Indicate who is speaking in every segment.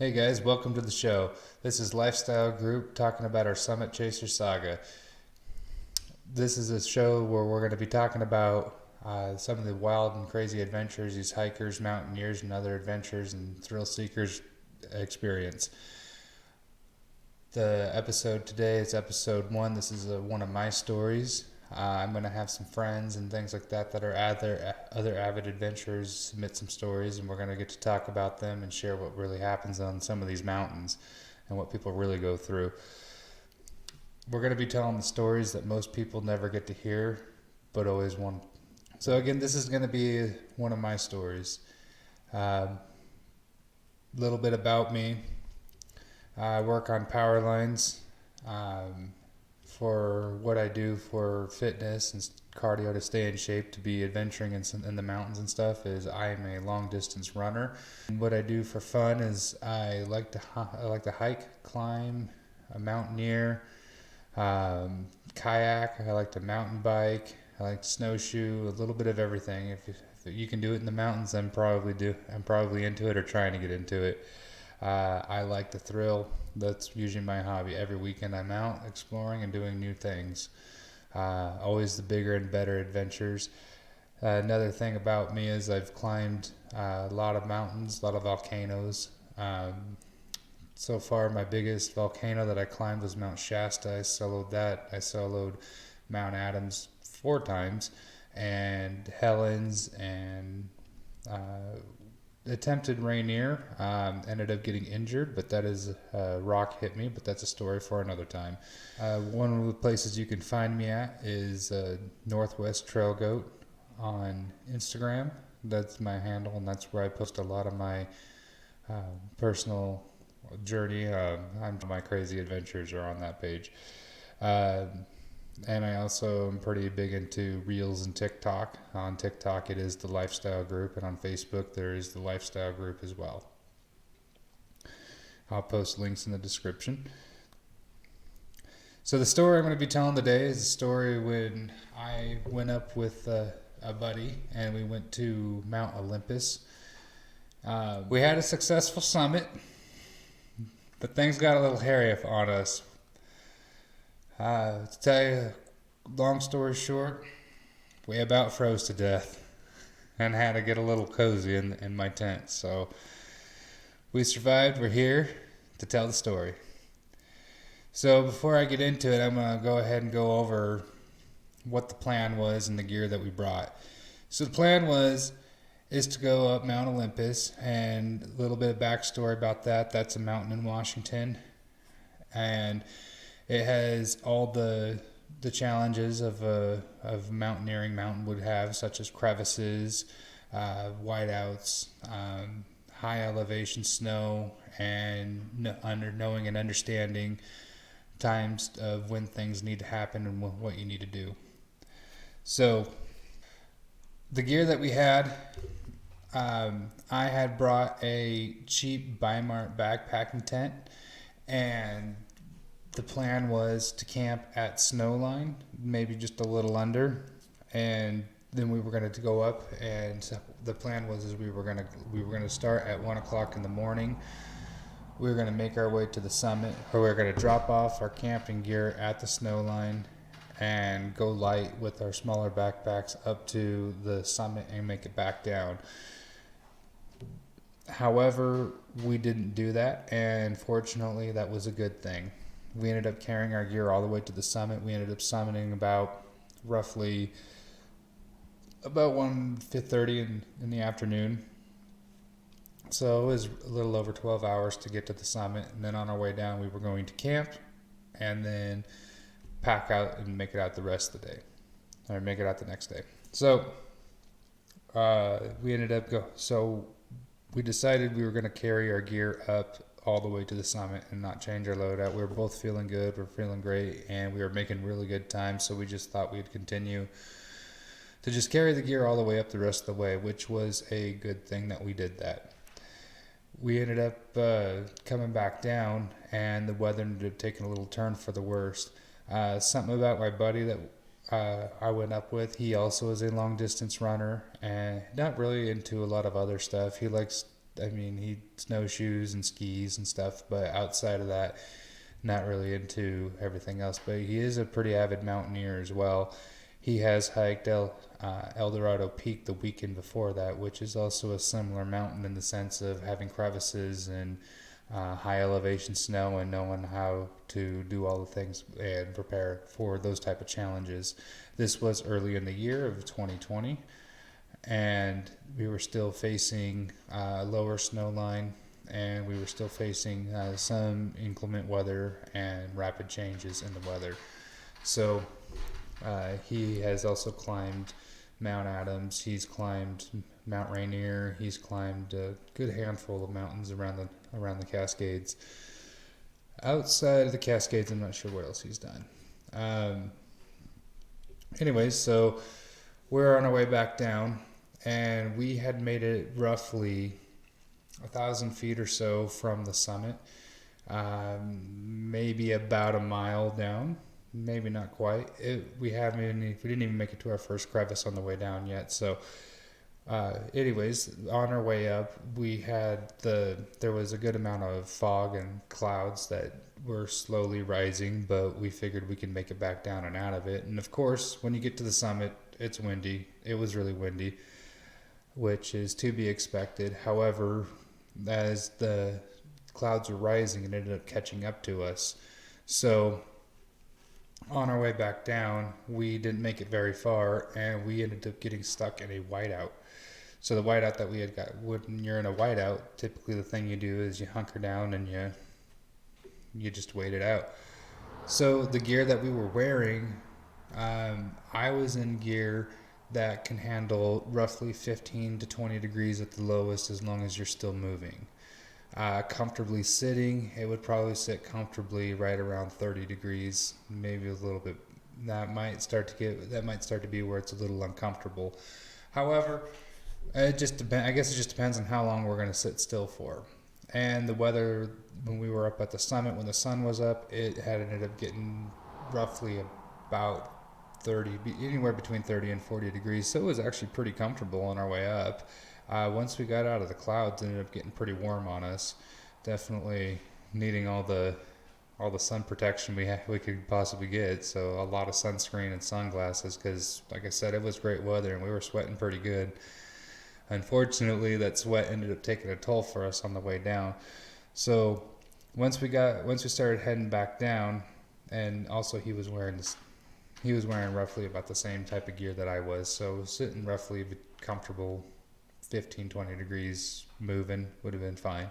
Speaker 1: Hey guys, welcome to the show. This is LYFstyle Group talking about our Summit Chaser saga. This is a show where we're going to be talking about some of the wild and crazy adventures these hikers, mountaineers, and other adventures and thrill seekers experience. The episode today is episode 1. This is one of my stories. I'm going to have some friends and things like that that are other avid adventurers submit some stories, and we're going to get to talk about them and share what really happens on some of these mountains and what people really go through. We're going to be telling the stories that most people never get to hear, but always want. So again, this is going to be one of my stories. A little bit about me. I work on power lines. For what I do for fitness and cardio to stay in shape, to be adventuring in the mountains and stuff, is I am a long distance runner. And what I do for fun is I like to hike, climb, mountaineer, kayak. I like to mountain bike. I like to snowshoe. A little bit of everything. If you can do it in the mountains, I'm probably into it or trying to get into it. I like the thrill. That's usually my hobby. Every weekend I'm out exploring and doing new things. Always the bigger and better adventures. Another thing about me is I've climbed a lot of mountains, a lot of volcanoes. So far, my biggest volcano that I climbed was Mount Shasta. I soloed that. I soloed Mount Adams 4 times, and Helens, and attempted Rainier. Ended up getting injured, but that is rock hit me, but that's a story for another time. One of the places you can find me at is nwtrailgoat on Instagram. That's my handle, and that's where I post a lot of my personal journey. My crazy adventures are on that page. And I also am pretty big into Reels and TikTok. On TikTok, it is the LYFstyle Group, and on Facebook, there is the LYFstyle Group as well. I'll post links in the description. So the story I'm going to be telling today is a story when I went up with a buddy, and we went to Mount Olympus. We had a successful summit, but things got a little hairy on us. To tell you, long story short, we about froze to death and had to get a little cozy in my tent. So we survived. We're here to tell the story. So before I get into it, I'm going to go ahead and go over what the plan was and the gear that we brought. So the plan is to go up Mount Olympus, and a little bit of backstory about that. That's a mountain in Washington, and it has all the challenges of mountaineering mountain would have, such as crevices, whiteouts, high elevation snow, and knowing and understanding times of when things need to happen and what you need to do. So the gear that we had, I had brought a cheap Bi-Mart backpacking tent, and the plan was to camp at Snowline, maybe just a little under, and then we were going to go up. And the plan was we were going to start at 1:00 in the morning. We were going to make our way to the summit, or we were going to drop off our camping gear at the Snowline and go light with our smaller backpacks up to the summit and make it back down. However, we didn't do that, and fortunately, that was a good thing. We ended up carrying our gear all the way to the summit. We ended up summiting about 1:30 in the afternoon. So it was a little over 12 hours to get to the summit. And then on our way down, we were going to camp and then pack out and make it out the rest of the day, or make it out the next day. So we decided we were going to carry our gear up all the way to the summit and not change our loadout. We were both feeling good. We're feeling great, and we were making really good time. So we just thought we'd continue to just carry the gear all the way up the rest of the way, which was a good thing that we did that. We ended up coming back down, and the weather ended up taking a little turn for the worst. Something about my buddy that I went up with, he also is a long distance runner and not really into a lot of other stuff. He likes I mean, he snowshoes and skis and stuff, but outside of that, not really into everything else. But he is a pretty avid mountaineer as well. He has hiked El Dorado Peak the weekend before that, which is also a similar mountain in the sense of having crevices and high elevation snow and knowing how to do all the things and prepare for those type of challenges. This was early in the year of 2020, and we were still facing lower snow line, and we were still facing some inclement weather and rapid changes in the weather. So he has also climbed Mount Adams. He's climbed Mount Rainier. He's climbed a good handful of mountains around the Cascades. Outside of the Cascades, I'm not sure what else he's done. Anyways, so we're on our way back down, and we had made it roughly 1,000 feet or so from the summit, maybe about a mile down. Maybe not quite. We didn't even make it to our first crevice on the way down yet. So, anyways, on our way up, there was a good amount of fog and clouds that were slowly rising, but we figured we could make it back down and out of it. And of course, when you get to the summit, it's windy. It was really windy, which is to be expected. However, as the clouds were rising, it ended up catching up to us. So, on our way back down, we didn't make it very far, and we ended up getting stuck in a whiteout. So the whiteout that we had got, when you're in a whiteout, typically the thing you do is you hunker down and you just wait it out. So the gear that we were wearing, I was in gear that can handle roughly 15 to 20 degrees at the lowest as long as you're still moving. Comfortably sitting, it would probably sit comfortably right around 30 degrees, maybe a little bit. That might start to be where it's a little uncomfortable. However, it just depends. I guess it just depends on how long we're going to sit still for. And the weather, when we were up at the summit, when the sun was up, it had ended up getting roughly about anywhere between 30 and 40 degrees. So it was actually pretty comfortable on our way up. Once we got out of the clouds, it ended up getting pretty warm on us. Definitely needing all the sun protection we could possibly get. So a lot of sunscreen and sunglasses, because like I said, it was great weather and we were sweating pretty good. Unfortunately, that sweat ended up taking a toll for us on the way down. So once we started heading back down, and also he was wearing roughly about the same type of gear that I was. So sitting roughly comfortable 15, 20 degrees, moving would have been fine.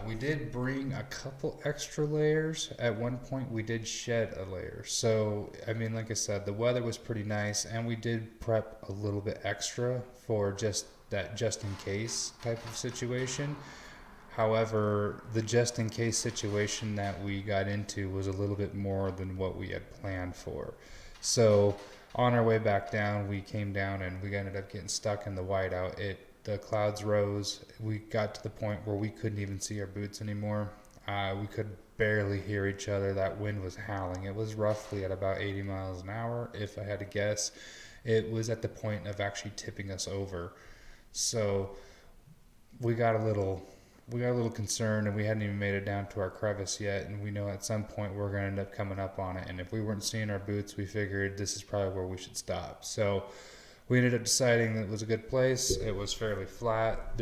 Speaker 1: We did bring a couple extra layers. At one point, we did shed a layer. So, I mean, like I said, the weather was pretty nice, and we did prep a little bit extra for just in case type of situation. However, the just in case situation that we got into was a little bit more than what we had planned for. So, on our way back down, we came down and we ended up getting stuck in the whiteout. The clouds rose. We got to the point where we couldn't even see our boots anymore. We could barely hear each other. That wind was howling. It was roughly at about 80 miles an hour, if I had to guess. It was at the point of actually tipping us over. So we got a little concerned, and we hadn't even made it down to our crevice yet, and we know at some point we're going to end up coming up on it. And if we weren't seeing our boots, we figured this is probably where we should stop. So we ended up deciding that it was a good place. It was fairly flat.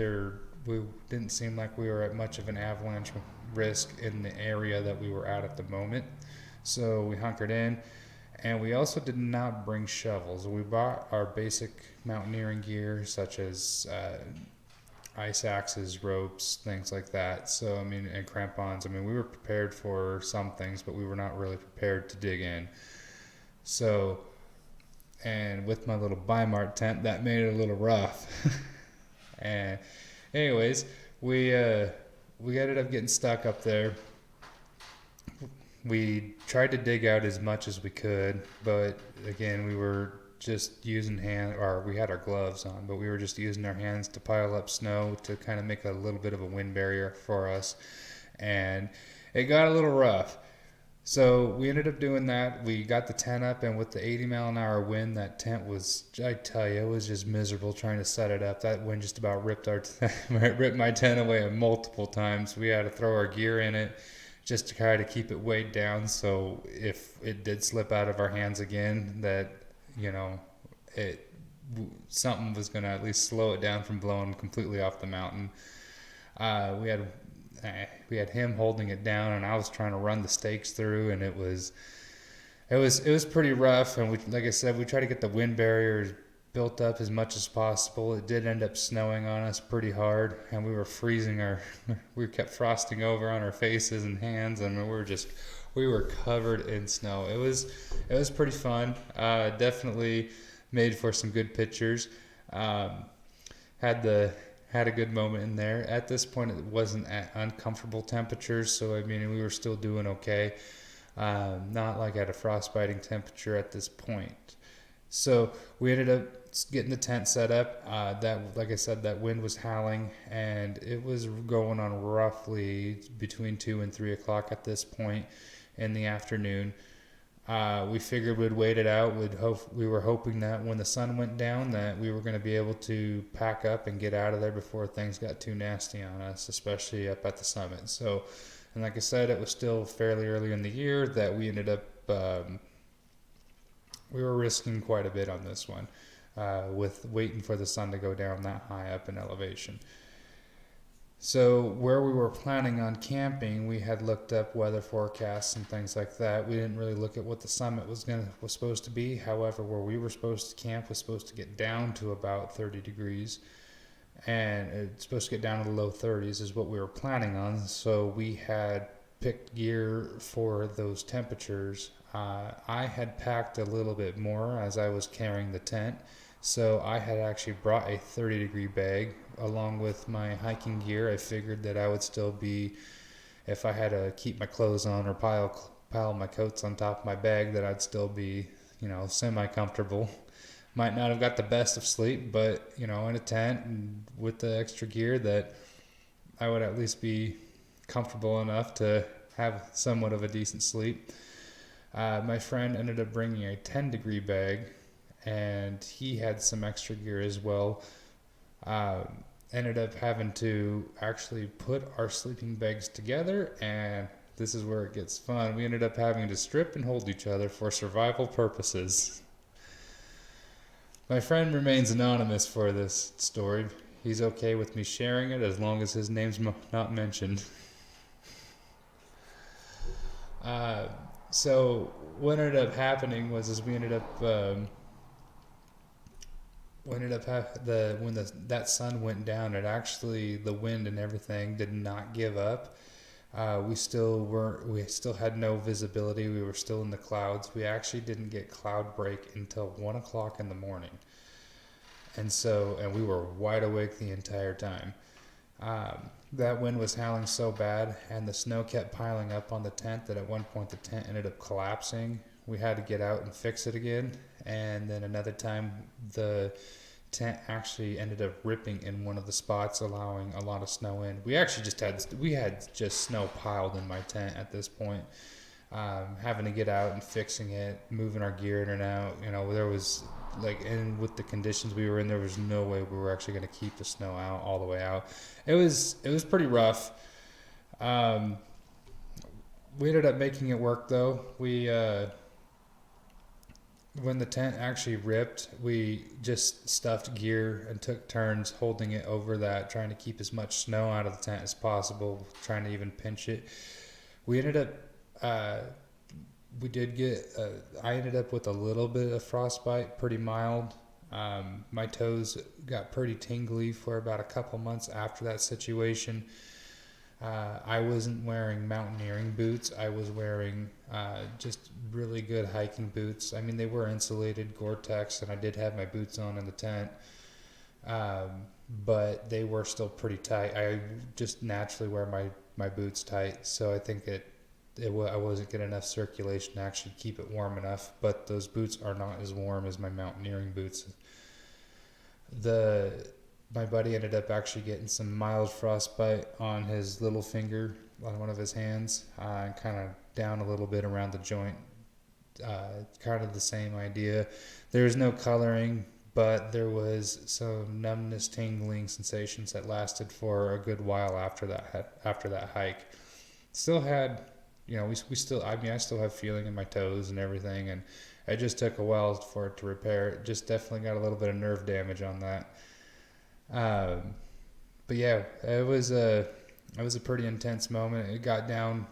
Speaker 1: We didn't seem like we were at much of an avalanche risk in the area that we were at the moment. So we hunkered in, and we also did not bring shovels. We brought our basic mountaineering gear, such as ice axes, ropes, things like that. So, I mean, and crampons. I mean, we were prepared for some things, but we were not really prepared to dig in. So, and with my little Bi-Mart tent, that made it a little rough. And anyways, we ended up getting stuck up there. We tried to dig out as much as we could, but again, we were just using we had our gloves on, but we were just using our hands to pile up snow to kind of make a little bit of a wind barrier for us. And it got a little rough. So we ended up doing that. We got the tent up, and with the 80-mile-an-hour wind, that tent was, I tell you, it was just miserable trying to set it up. That wind just about ripped ripped my tent away multiple times. We had to throw our gear in it just to try to keep it weighed down. So if it did slip out of our hands again, that, you know, it something was going to at least slow it down from blowing completely off the mountain. Uh, we had we had him holding it down, and I was trying to run the stakes through, and it was pretty rough. And we, like I said, we tried to get the wind barriers built up as much as possible. It did end up snowing on us pretty hard, and we were freezing we kept frosting over on our faces and hands, and we were covered in snow. It was pretty fun. Definitely made for some good pictures. Um, had a good moment in there. At this point, it wasn't at uncomfortable temperatures, so I mean, we were still doing okay. Not like at a frostbiting temperature at this point. So we ended up getting the tent set up. That, like I said, that wind was howling, and it was going on roughly between 2 and 3 o'clock at this point in the afternoon. We figured we'd wait it out. We were hoping that when the sun went down, that we were going to be able to pack up and get out of there before things got too nasty on us, especially up at the summit. So, and like I said, it was still fairly early in the year that we ended up. We were risking quite a bit on this one, with waiting for the sun to go down that high up in elevation. So where we were planning on camping, we had looked up weather forecasts and things like that. We didn't really look at what the summit was supposed to be. However, where we were supposed to camp was supposed to get down to about 30 degrees, and it's supposed to get down to the low 30s is what we were planning on. So we had picked gear for those temperatures. I had packed a little bit more as I was carrying the tent. So I had actually brought a 30-degree bag along with my hiking gear. I figured that I would still be, if I had to keep my clothes on or pile my coats on top of my bag, that I'd still be, semi-comfortable. Might not have got the best of sleep, but, in a tent and with the extra gear, that I would at least be comfortable enough to have somewhat of a decent sleep. My friend ended up bringing a 10-degree bag, and he had some extra gear as well. Ended up having to actually put our sleeping bags together, and this is where it gets fun. We ended up having to strip and hold each other for survival purposes. My friend remains anonymous for this story. He's okay with me sharing it as long as his name's not mentioned. So what ended up happening was we ended up when that sun went down, it actually, the wind and everything did not give up. We still had no visibility. We were still in the clouds. We actually didn't get cloud break until 1 o'clock in the morning. And we were wide awake the entire time. That wind was howling so bad, and the snow kept piling up on the tent, that at one point the tent ended up collapsing. We had to get out and fix it again. And then another time, the tent actually ended up ripping in one of the spots, allowing a lot of snow in. We had just snow piled in my tent at this point. Having to get out and fixing it, moving our gear in and out. There was, and with the conditions we were in, there was no way we were actually going to keep the snow out all the way out. It was pretty rough. We ended up making it work though. When the tent actually ripped, we just stuffed gear and took turns holding it over that, trying to keep as much snow out of the tent as possible, trying to even pinch it. We ended up, I ended up with a little bit of frostbite, pretty mild. My toes got pretty tingly for about a couple months after that situation. I wasn't wearing mountaineering boots. I was wearing just really good hiking boots. I mean, they were insulated Gore-Tex, and I did have my boots on in the tent, but they were still pretty tight. I just naturally wear my boots tight, so I think I wasn't getting enough circulation to actually keep it warm enough. But those boots are not as warm as my mountaineering boots. My buddy ended up actually getting some mild frostbite on his little finger. on one of his hands, and kind of down a little bit around the joint. Kind of the same idea. There was no coloring, but there was some numbness, tingling sensations that lasted for a good while after that hike. Still had, we still, I still have feeling in my toes and everything, and it just took a while for it to repair. It just definitely got a little bit of nerve damage on that. But yeah, it was a pretty intense moment. It got down.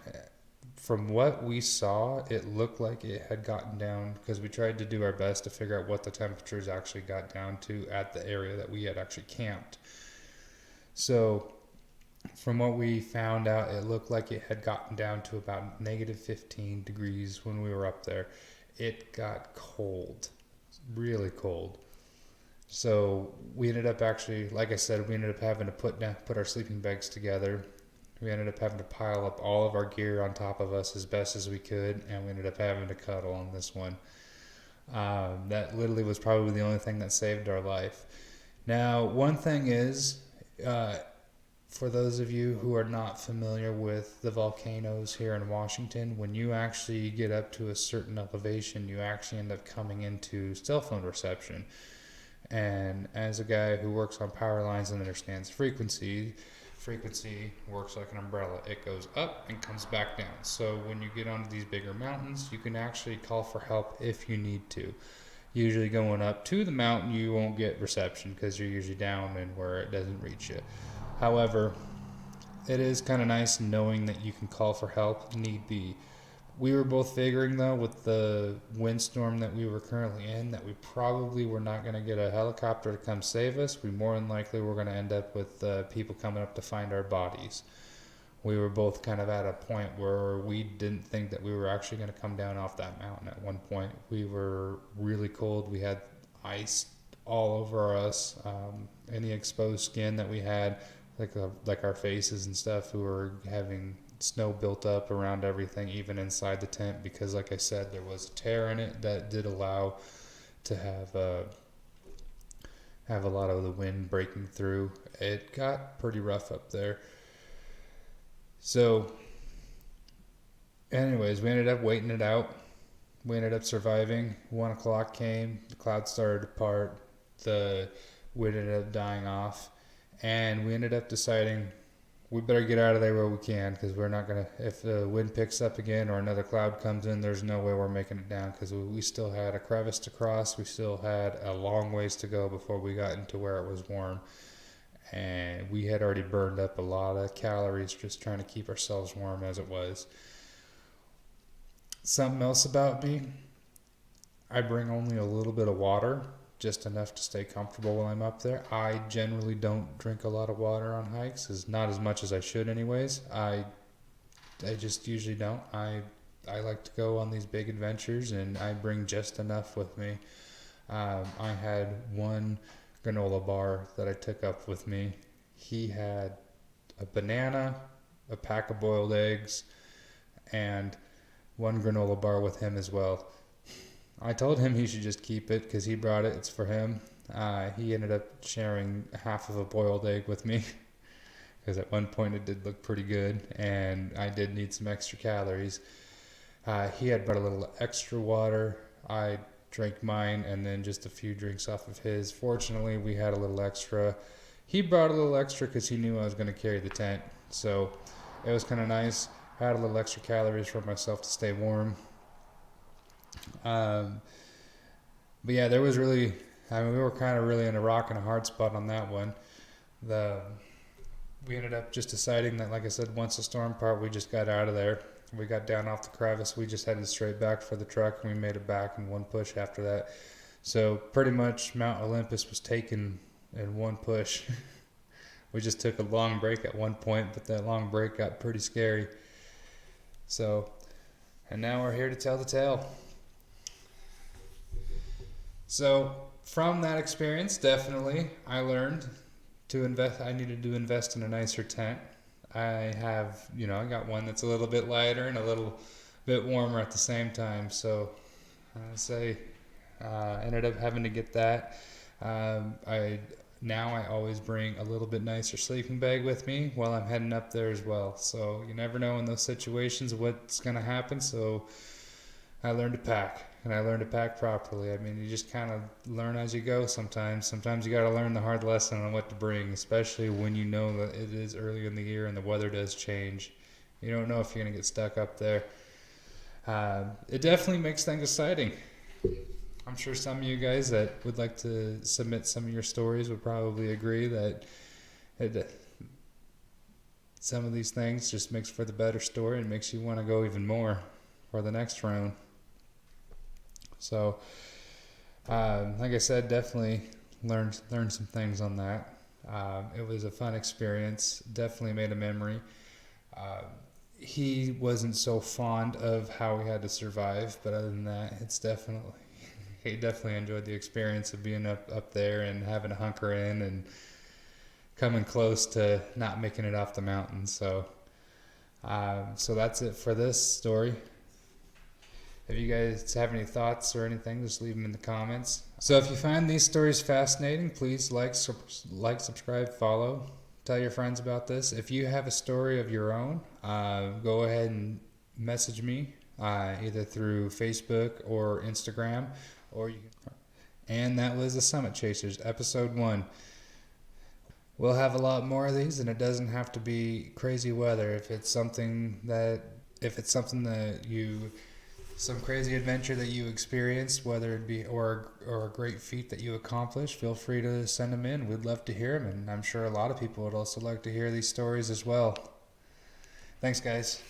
Speaker 1: From what we saw, it looked like it had gotten down, because we tried to do our best to figure out what the temperatures actually got down to at the area that we had actually camped. So from what we found out, it looked like it had gotten down to about negative 15 degrees when we were up there. It got cold, really cold. So we ended up actually, like I said, we ended up having to put our sleeping bags together. We ended up having to pile up all of our gear on top of us as best as we could, and we ended up having to cuddle on this one. That literally was probably the only thing that saved our life. Now, one thing is, for those of you who are not familiar with the volcanoes here in Washington, when you actually get up to a certain elevation, you actually end up coming into cell phone reception. And as a guy who works on power lines and understands frequency works like an umbrella. It goes up and comes back down. So when you get onto these bigger mountains, you can actually call for help if you need to. Usually going up to the mountain, you won't get reception because you're usually down and where it doesn't reach you. However, it is kind of nice knowing that you can call for help need be. We were both figuring, though, with the windstorm that we were currently in, that we probably were not going to get a helicopter to come save us. We more than likely were going to end up with people coming up to find our bodies. We were both kind of at a point where we didn't think that we were actually going to come down off that mountain at one point. We were really cold. We had ice all over us. Any exposed skin that we had, like our faces and stuff, we were having snow built up around everything, even inside the tent, because like I said, there was a tear in it that did allow to have a lot of the wind breaking through. It got pretty rough up there. So anyways, we ended up waiting it out. We ended up surviving. 1 o'clock came, the clouds started to part, the wind ended up dying off, and we ended up deciding we better get out of there where we can, because we're not going to, if the wind picks up again or another cloud comes in, there's no way we're making it down, because we still had a crevice to cross. We still had a long ways to go before we got into where it was warm. And we had already burned up a lot of calories just trying to keep ourselves warm as it was. Something else about me, I bring only a little bit of water, just enough to stay comfortable while I'm up there. I generally don't drink a lot of water on hikes, not as much as I should anyways. I just usually don't. I like to go on these big adventures, and I bring just enough with me. I had one granola bar that I took up with me. He had a banana, a pack of boiled eggs, and one granola bar with him as well. I told him he should just keep it because he brought it. It's for him. He ended up sharing half of a boiled egg with me because at one point it did look pretty good, and I did need some extra calories. He had brought a little extra water. I drank mine and then just a few drinks off of his. Fortunately, we had a little extra. He brought a little extra because he knew I was going to carry the tent, so it was kind of nice. I had a little extra calories for myself to stay warm. But yeah, there was really, we were kind of really in a rock and a hard spot on that one. We ended up just deciding that, like I said, once the storm part, we just got out of there. We got down off the crevice. We just headed straight back for the truck, and we made it back in one push after that. So pretty much Mount Olympus was taken in one push. We just took a long break at one point, but that long break got pretty scary. So, and now we're here to tell the tale. So from that experience, definitely, I learned to invest. I needed to invest in a nicer tent. I have, I got one that's a little bit lighter and a little bit warmer at the same time. So I ended up having to get that. I now I always bring a little bit nicer sleeping bag with me while I'm heading up there as well. So you never know in those situations what's going to happen. So I learned to pack, and I learned to pack properly. I mean, you just kind of learn as you go sometimes. Sometimes you got to learn the hard lesson on what to bring, especially when you know that it is early in the year and the weather does change. You don't know if you're going to get stuck up there. It definitely makes things exciting. I'm sure some of you guys that would like to submit some of your stories would probably agree that some of these things just makes for the better story and makes you want to go even more for the next round. So, like I said, definitely learned some things on that. It was a fun experience. Definitely made a memory. He wasn't so fond of how we had to survive, but other than that, he definitely enjoyed the experience of being up there and having to hunker in and coming close to not making it off the mountain. So that's it for this story. If you guys have any thoughts or anything, just leave them in the comments. So if you find these stories fascinating, please like, subscribe, follow. Tell your friends about this. If you have a story of your own, go ahead and message me either through Facebook or Instagram, and that was the Summit Chasers, episode 1. We'll have a lot more of these, and it doesn't have to be crazy weather. If it's something that some crazy adventure that you experienced, whether it be or a great feat that you accomplished, feel free to send them in. We'd love to hear them, and I'm sure a lot of people would also like to hear these stories as well. Thanks, guys.